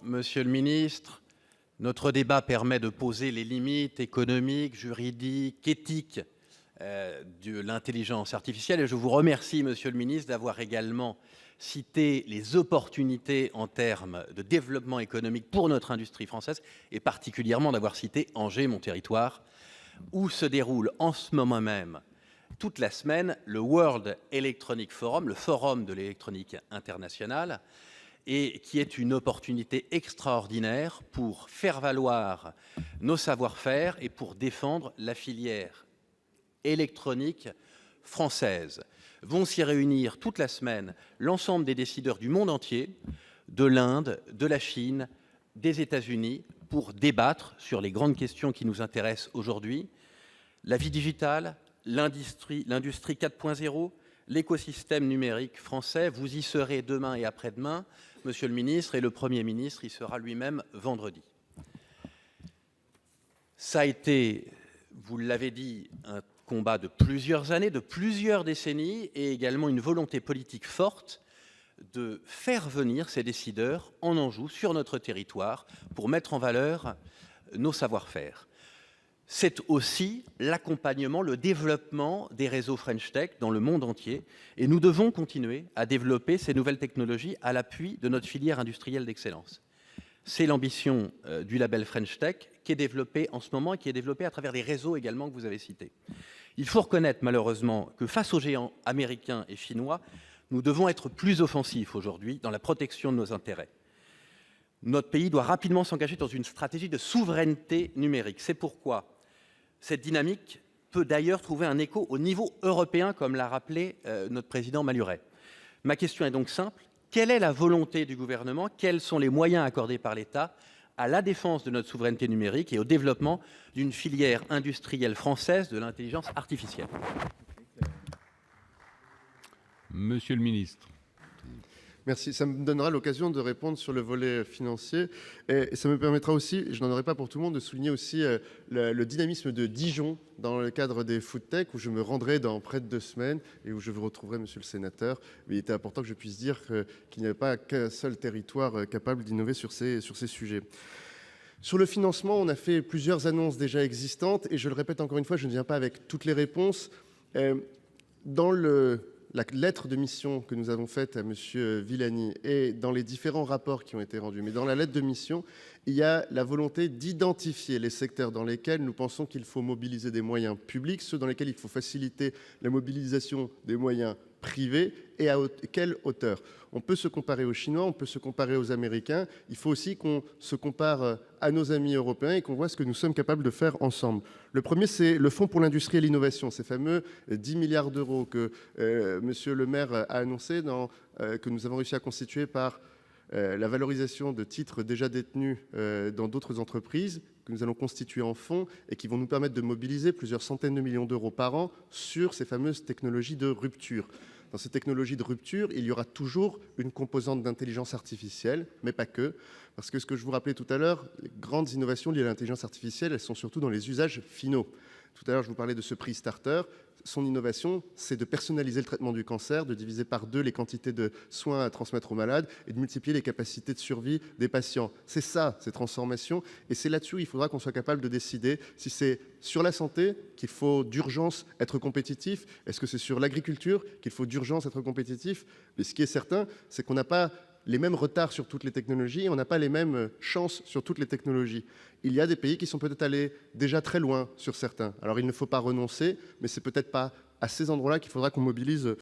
Monsieur le ministre, notre débat permet de poser les limites économiques, juridiques, éthiques de l'intelligence artificielle. Et je vous remercie, monsieur le ministre, d'avoir également cité les opportunités en termes de développement économique pour notre industrie française, et particulièrement d'avoir cité Angers, mon territoire, où se déroule en ce moment même, toute la semaine, le World Electronic Forum, le forum de l'électronique internationale, et qui est une opportunité extraordinaire pour faire valoir nos savoir-faire et pour défendre la filière électronique française. Vont s'y réunir toute la semaine l'ensemble des décideurs du monde entier, de l'Inde, de la Chine, des États-Unis, pour débattre sur les grandes questions qui nous intéressent aujourd'hui: la vie digitale, l'industrie 4.0, l'écosystème numérique français. Vous y serez demain et après-demain, monsieur le ministre, et le Premier ministre y sera lui-même vendredi. Ça a été, vous l'avez dit, un combat de plusieurs années, de plusieurs décennies, et également une volonté politique forte de faire venir ces décideurs en Anjou, sur notre territoire, pour mettre en valeur nos savoir-faire. C'est aussi l'accompagnement, le développement des réseaux French Tech dans le monde entier, et nous devons continuer à développer ces nouvelles technologies à l'appui de notre filière industrielle d'excellence. C'est l'ambition du label French Tech, qui est développé en ce moment et qui est développé à travers les réseaux également que vous avez cités. Il faut reconnaître malheureusement que face aux géants américains et chinois, nous devons être plus offensifs aujourd'hui dans la protection de nos intérêts. Notre pays doit rapidement s'engager dans une stratégie de souveraineté numérique. C'est pourquoi cette dynamique peut d'ailleurs trouver un écho au niveau européen, comme l'a rappelé notre président Malhuret. Ma question est donc simple: quelle est la volonté du gouvernement? Quels sont les moyens accordés par l'État à la défense de notre souveraineté numérique et au développement d'une filière industrielle française de l'intelligence artificielle? Monsieur le ministre. Merci. Ça me donnera l'occasion de répondre sur le volet financier, et ça me permettra aussi, je n'en aurai pas pour tout le monde, de souligner aussi le dynamisme de Dijon dans le cadre des Food Tech, où je me rendrai dans près de 2 semaines et où je vous retrouverai, monsieur le sénateur. Mais il était important que je puisse dire qu'il n'y avait pas qu'un seul territoire capable d'innover sur ces sujets. Sur le financement, on a fait plusieurs annonces déjà existantes, et je le répète encore une fois, je ne viens pas avec toutes les réponses. Dans la lettre de mission que nous avons faite à M. Villani et dans les différents rapports qui ont été rendus, mais dans la lettre de mission, il y a la volonté d'identifier les secteurs dans lesquels nous pensons qu'il faut mobiliser des moyens publics, ceux dans lesquels il faut faciliter la mobilisation des moyens privés, et à quelle hauteur. On peut se comparer aux Chinois, on peut se comparer aux Américains, il faut aussi qu'on se compare à nos amis européens et qu'on voit ce que nous sommes capables de faire ensemble. Le premier, c'est le Fonds pour l'industrie et l'innovation, ces fameux 10 milliards d'euros que M. Le Maire a annoncé, que nous avons réussi à constituer par la valorisation de titres déjà détenus dans d'autres entreprises, que nous allons constituer en fonds et qui vont nous permettre de mobiliser plusieurs centaines de millions d'euros par an sur ces fameuses technologies de rupture. Dans ces technologies de rupture, il y aura toujours une composante d'intelligence artificielle, mais pas que, parce que ce que je vous rappelais tout à l'heure, les grandes innovations liées à l'intelligence artificielle, elles sont surtout dans les usages finaux. Tout à l'heure, je vous parlais de ce prix Starter. Son innovation, c'est de personnaliser le traitement du cancer, de diviser par 2 les quantités de soins à transmettre aux malades et de multiplier les capacités de survie des patients. C'est ça, ces transformations, et c'est là-dessus il faudra qu'on soit capable de décider si c'est sur la santé qu'il faut d'urgence être compétitif, est-ce que c'est sur l'agriculture qu'il faut d'urgence être compétitif. Mais ce qui est certain, c'est qu'on n'a pas les mêmes retards sur toutes les technologies, et on n'a pas les mêmes chances sur toutes les technologies. Il y a des pays qui sont peut-être allés déjà très loin sur certains. Alors il ne faut pas renoncer, mais c'est peut-être pas à ces endroits-là qu'il faudra qu'on mobilise